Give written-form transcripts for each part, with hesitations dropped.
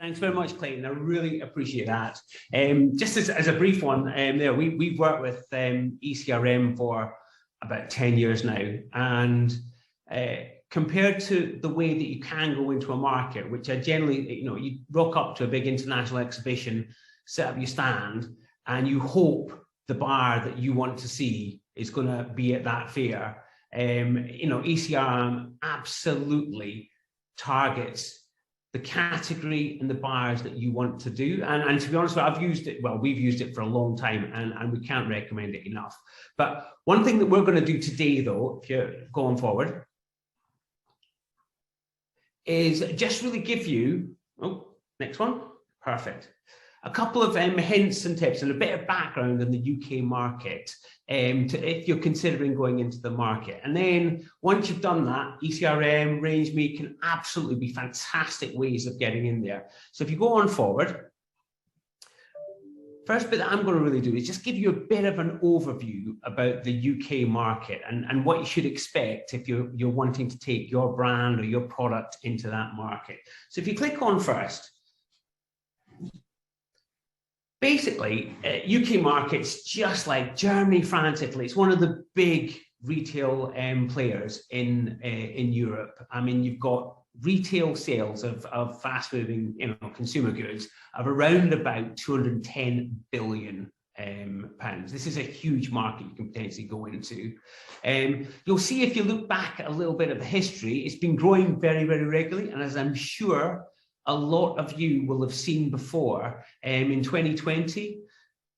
Thanks very much, Clayton. I really appreciate that. Just as a brief one, we've worked with ECRM for about 10 years now, and compared to the way that you can go into a market, which are generally, you rock up to a big international exhibition, set up your stand, and you hope the buyer that you want to see is going to be at that fair. ECRM absolutely targets the category and the buyers that you want to do. And to be honest, I've used it, we've used it for a long time, and we can't recommend it enough. But one thing that we're going to do today, though, if you're going forward, is just really give you, next one, perfect, a couple of hints and tips and a bit of background in the UK market if you're considering going into the market. And then once you've done that, ECRM, range meat can absolutely be fantastic ways of getting in there. So if you go on forward, first bit that I'm going to really do is just give you a bit of an overview about the UK market and what you should expect if you're wanting to take your brand or your product into that market. So if you click on first, basically, UK markets, just like Germany, France, Italy, it's one of the big retail players in Europe. I mean, you've got retail sales of fast-moving, consumer goods of around about 210 billion pounds. This is a huge market you can potentially go into. You'll see if you look back at a little bit of the history, it's been growing very, very regularly, and as I'm sure a lot of you will have seen before, in 2020,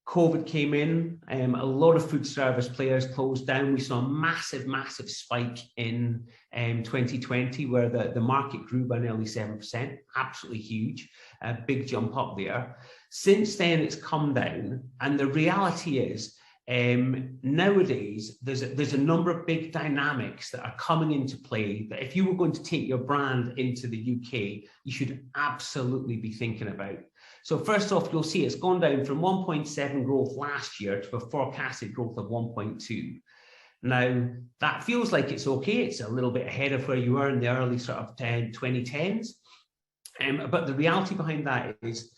COVID came in, a lot of food service players closed down. We saw a massive, massive spike in 2020 where the market grew by nearly 7%, absolutely huge, a big jump up there. Since then, it's come down, and the reality is, nowadays, there's a number of big dynamics that are coming into play that if you were going to take your brand into the UK, you should absolutely be thinking about. So first off, you'll see it's gone down from 1.7 growth last year to a forecasted growth of 1.2. Now, that feels like it's okay. It's a little bit ahead of where you were in the early sort of 2010s. But the reality behind that is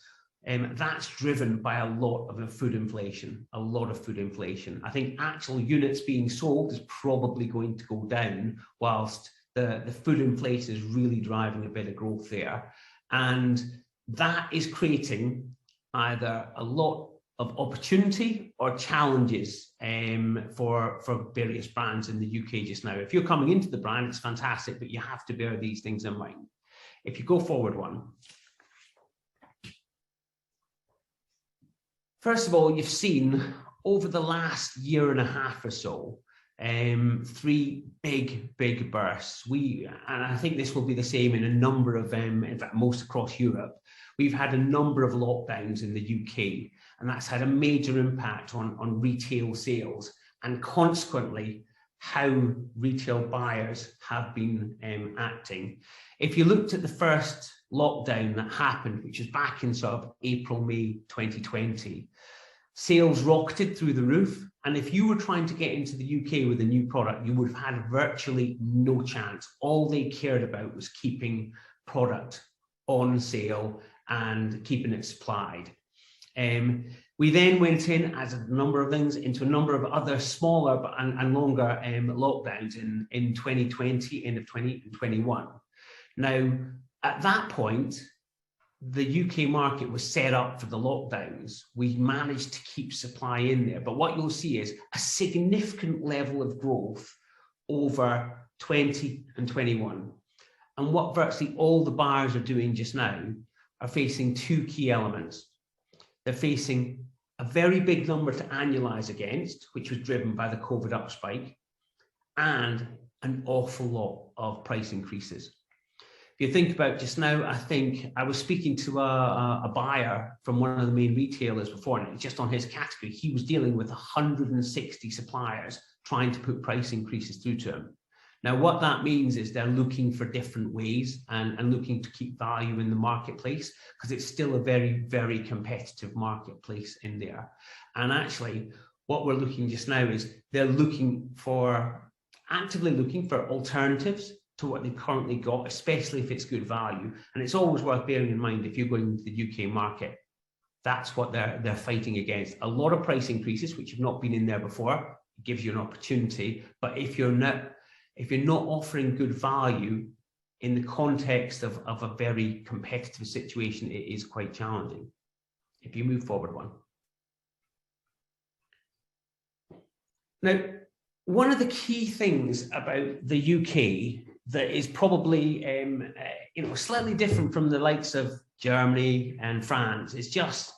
that's driven by a lot of food inflation, I think actual units being sold is probably going to go down whilst the food inflation is really driving a bit of growth there. And that is creating either a lot of opportunity or challenges for various brands in the UK just now. If you're coming into the brand, it's fantastic, but you have to bear these things in mind. If you go forward one, first of all, you've seen over the last year and a half or so, three big bursts. And I think this will be the same in a number of, in fact, most across Europe. We've had a number of lockdowns in the UK, and that's had a major impact on retail sales and consequently how retail buyers have been acting. If you looked at the first lockdown that happened, which was back in sort of April, May 2020, sales rocketed through the roof. And if you were trying to get into the UK with a new product, you would have had virtually no chance. All they cared about was keeping product on sale and keeping it supplied. We then went in, as a number of things, into a number of other smaller and longer lockdowns in 2020, end of 2021. Now, at that point, the UK market was set up for the lockdowns. We managed to keep supply in there, but what you'll see is a significant level of growth over 20 and 21. And what virtually all the buyers are doing just now are facing two key elements. They're facing a very big number to annualize against, which was driven by the COVID upspike, and an awful lot of price increases. If you think about just now, I think I was speaking to a buyer from one of the main retailers before, and just on his category, he was dealing with 160 suppliers trying to put price increases through to him. Now, what that means is they're looking for different ways and looking to keep value in the marketplace, because it's still a very, very competitive marketplace in there. And actually, what we're looking just now is they're actively looking for alternatives to what they've currently got, especially if it's good value. And it's always worth bearing in mind, if you're going into the UK market, that's what they're fighting against. A lot of price increases, which have not been in there before. It gives you an opportunity. But if you're not offering good value in the context of a very competitive situation, it is quite challenging. If you move forward one. Now, one of the key things about the UK that is probably slightly different from the likes of Germany and France is just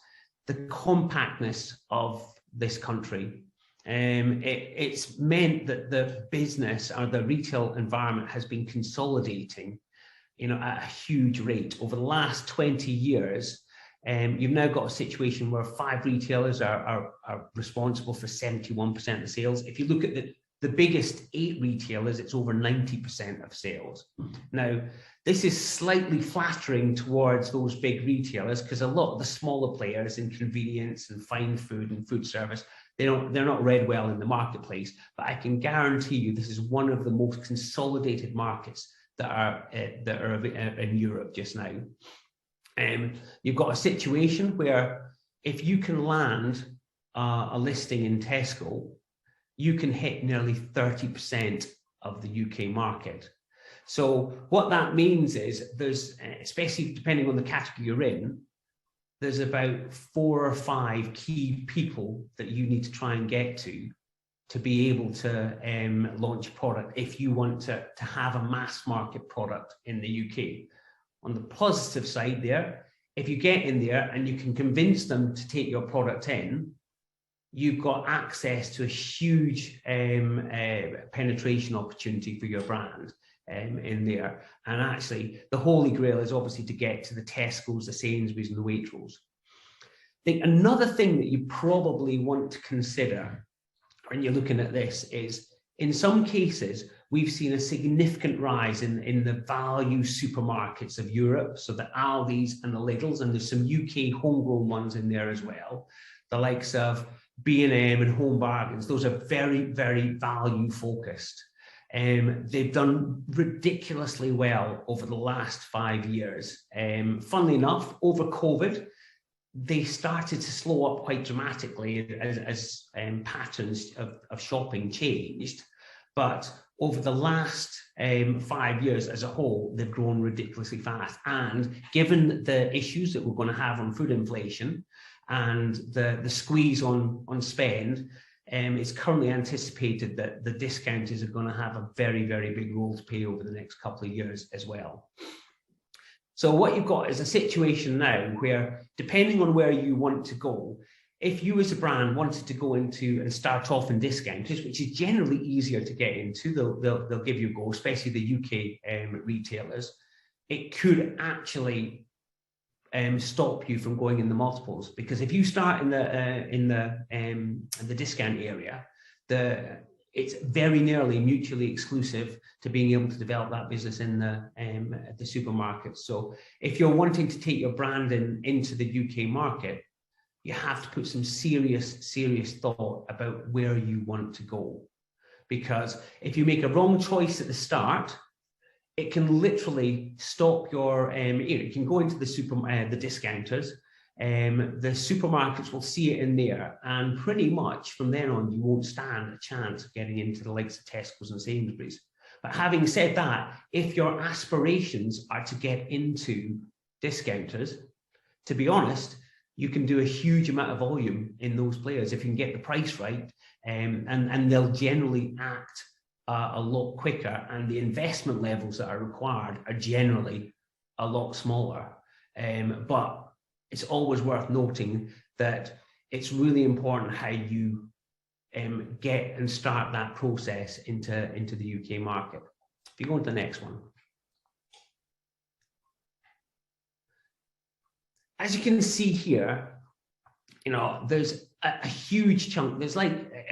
the compactness of this country. It's meant that the business or the retail environment has been consolidating, at a huge rate over the last 20 years. You've now got a situation where 5 retailers are responsible for 71% of the sales. If you look at the biggest 8 retailers, it's over 90% of sales. Now, this is slightly flattering towards those big retailers because a lot of the smaller players in convenience and fine food and food service, they're not read well in the marketplace. But I can guarantee you this is one of the most consolidated markets that are in Europe just now. You've got a situation where if you can land a listing in Tesco, you can hit nearly 30% of the UK market. So what that means is there's, especially depending on the category you're in, there's about 4 or 5 key people that you need to try and get to be able to launch a product if you want to have a mass market product in the UK. On the positive side there, if you get in there and you can convince them to take your product in, you've got access to a huge penetration opportunity for your brand in there. And actually, the holy grail is obviously to get to the Tesco's, the Sainsbury's and the Waitrose. I think another thing that you probably want to consider when you're looking at this is, in some cases, we've seen a significant rise in the value supermarkets of Europe, so the Aldi's and the Lidl's, and there's some UK homegrown ones in there as well, the likes of B&M and Home Bargains. Those are very, very value focused. They've done ridiculously well over the last 5 years. Funnily enough, over COVID, they started to slow up quite dramatically as patterns of shopping changed. But over the last 5 years as a whole, they've grown ridiculously fast. And given the issues that we're going to have on food inflation and the squeeze on spend, it's currently anticipated that the discounters are going to have a very, very big role to play over the next couple of years as well. So what you've got is a situation now where, depending on where you want to go, if you as a brand wanted to go into and start off in discounters, which is generally easier to get into, they'll give you a go, especially the UK retailers, it could actually stop you from going in the multiples. Because if you start in the discount area, it's very nearly mutually exclusive to being able to develop that business in the supermarkets. So if you're wanting to take your brand into the UK market, you have to put some serious thought about where you want to go. Because if you make a wrong choice at the start, it can literally stop your, you can go into the discounters, the supermarkets will see it in there, and pretty much from then on, you won't stand a chance of getting into the likes of Tesco's and Sainsbury's. But having said that, if your aspirations are to get into discounters, to be honest, you can do a huge amount of volume in those players if you can get the price right, and they'll generally act a lot quicker, and the investment levels that are required are generally a lot smaller. But it's always worth noting that it's really important how you get and start that process into the UK market. If you go on to the next one. As you can see here, there's a huge chunk. There's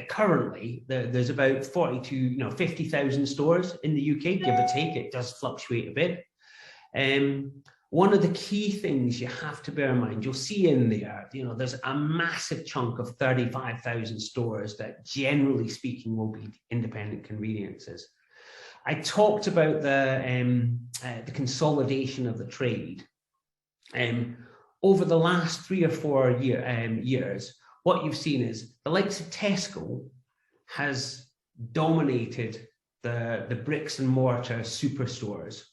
currently there's about 50,000 stores in the UK, give or take. It does fluctuate a bit. One of the key things you have to bear in mind, you'll see in there, there's a massive chunk of 35,000 stores that, generally speaking, will be independent conveniences. I talked about the consolidation of the trade. Over the last 3 or 4 years, what you've seen is the likes of Tesco has dominated the bricks and mortar superstores.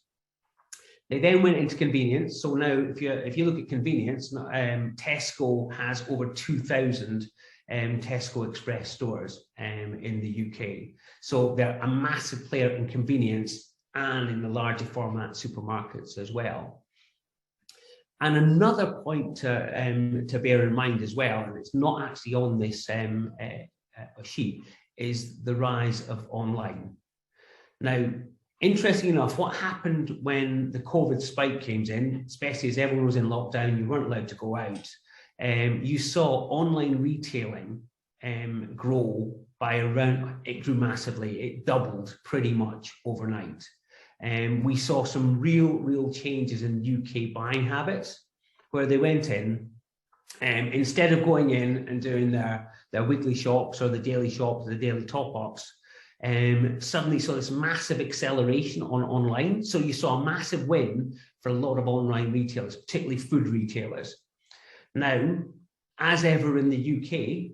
They then went into convenience. So now, if you look at convenience, Tesco has over 2,000 Tesco Express stores in the UK. So they're a massive player in convenience and in the larger format supermarkets as well. And another point to bear in mind as well, and it's not actually on this sheet, is the rise of online. Now, interesting enough, what happened when the COVID spike came in, especially as everyone was in lockdown, you weren't allowed to go out, you saw online retailing grow by around, it grew massively, it doubled pretty much overnight. We saw some real changes in UK buying habits, where they went in, instead of going in and doing their weekly shops or the daily shops, the daily top-ups, suddenly saw this massive acceleration online. So you saw a massive win for a lot of online retailers, particularly food retailers. Now, as ever in the UK,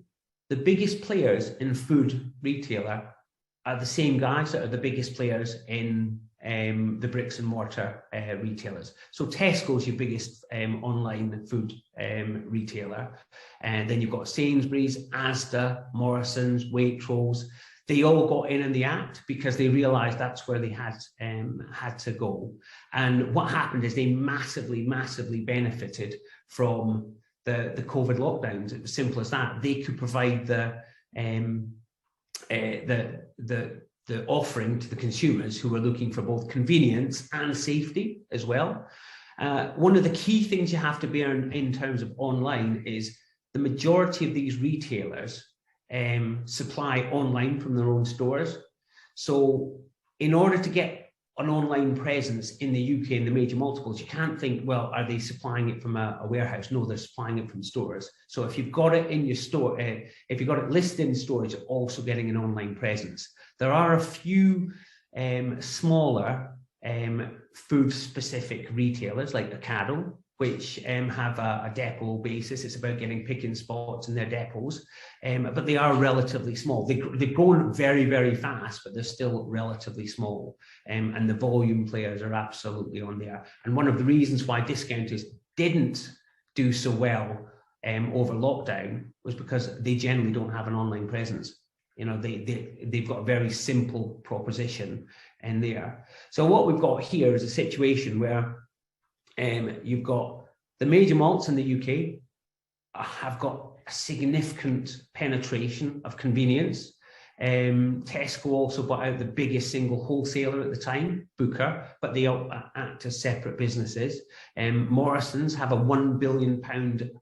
the biggest players in food retailer are the same guys that are the biggest players in the bricks and mortar retailers. So Tesco's your biggest online food retailer, and then you've got Sainsbury's, Asda, Morrison's, Waitrose. They all got in the act because they realised that's where they had to go. And what happened is they massively benefited from the COVID lockdowns. It was simple as that. They could provide the offering to the consumers who were looking for both convenience and safety as well. One of the key things you have to bear in terms of online is the majority of these retailers supply online from their own stores. So in order to get an online presence in the UK and the major multiples, you can't think, well, are they supplying it from a warehouse? No, they're supplying it from stores. So if you've got it in your store, if you've got it listed in stores, you're also getting an online presence. There are a few smaller food-specific retailers like Ocado, which have a depot basis. It's about getting picking spots in their depots, but they are relatively small. They've grown very fast, but they're still relatively small, and the volume players are absolutely on there. And one of the reasons why discounters didn't do so well over lockdown was because they generally don't have an online presence. You know, they've got a very simple proposition in there. So what we've got here is a situation where you've got the major malts in the UK have got a significant penetration of convenience. Tesco also bought out the biggest single wholesaler at the time, Booker, but they all act as separate businesses. Morrison's have a £1 billion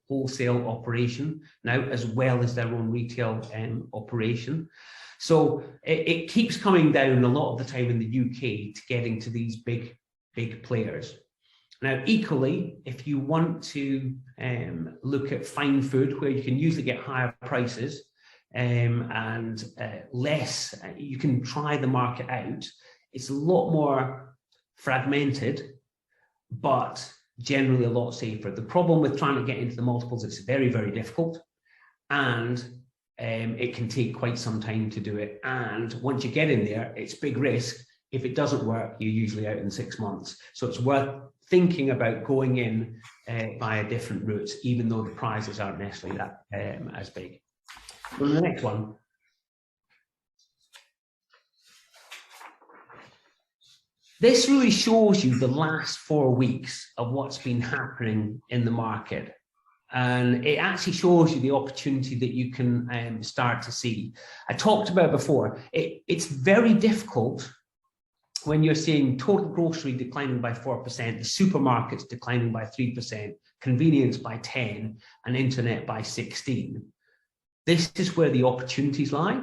wholesale operation now, as well as their own retail operation. So it keeps coming down a lot of the time in the UK to getting to these big players. Now, equally, if you want to look at fine food where you can usually get higher prices and less, you can try the market out. It's a lot more fragmented, but generally a lot safer. The problem with trying to get into the multiples, it's very difficult, and it can take quite some time to do it. And once you get in there, it's big risk. If it doesn't work, you're usually out in 6 months. So it's worth thinking about going in via different routes, even though the prizes aren't necessarily that as big. So the next one. This really shows you the last 4 weeks of what's been happening in the market. And it actually shows you the opportunity that you can start to see. I talked about before, it's very difficult when you're seeing total grocery declining by 4%, the supermarkets declining by 3%, convenience by 10%, and internet by 16%. This is where the opportunities lie.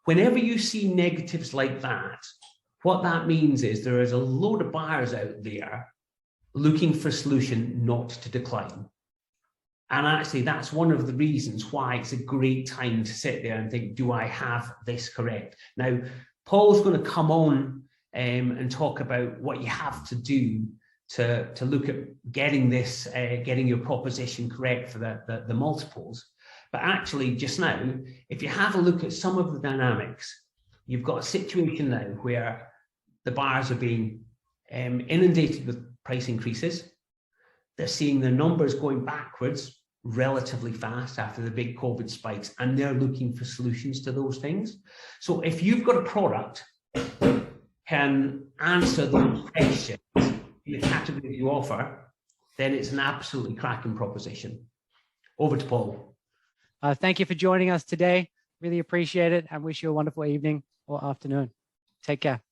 Whenever you see negatives like that, what that means is there is a load of buyers out there looking for a solution not to decline. And actually, that's one of the reasons why it's a great time to sit there and think, do I have this correct? Now, Paul's going to come on and talk about what you have to do to look at getting this, getting your proposition correct for the multiples. But actually, just now, if you have a look at some of the dynamics, you've got a situation now where the buyers are being inundated with price increases. They're seeing their numbers going backwards relatively fast after the big COVID spikes, and they're looking for solutions to those things. So if you've got a product that can answer those questions in the category you offer, then it's an absolutely cracking proposition. Over to Paul. Thank you for joining us today. Really appreciate it and wish you a wonderful evening or afternoon. Take care.